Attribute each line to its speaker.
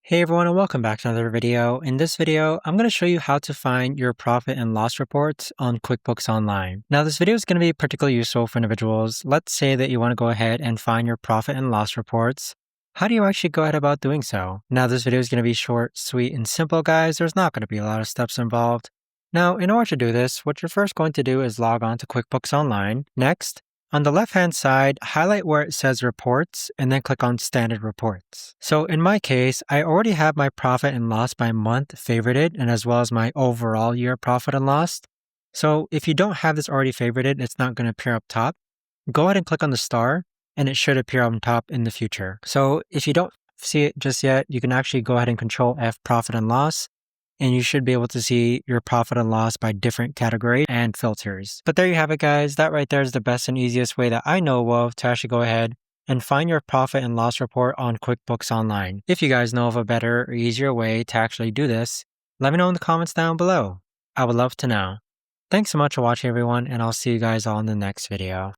Speaker 1: Hey everyone and welcome back to another video. In this video, I'm going to show you how to find your profit and loss reports on QuickBooks Online. Now this video is going to be particularly useful for individuals. Let's say that you want to go ahead and find your profit and loss reports. How do you actually go ahead about doing so? Now this video is going to be short, sweet, and simple, guys. There's not going to be a lot of steps involved. Now, in order to do this, what you're first going to do is log on to QuickBooks Online. Next, on the left-hand side, highlight where it says Reports and then click on Standard Reports. So in my case, I already have my profit and loss by month favorited and as well as my overall year profit and loss. So if you don't have this already favorited, it's not going to appear up top. Go ahead and click on the star and it should appear on top in the future. So if you don't see it just yet, you can actually go ahead and Control F profit and loss, and you should be able to see your profit and loss by different categories and filters. But there you have it, guys. That right there is the best and easiest way that I know of to actually go ahead and find your profit and loss report on QuickBooks Online. If you guys know of a better or easier way to actually do this, let me know in the comments down below. I would love to know. Thanks so much for watching, everyone, and I'll see you guys all in the next video.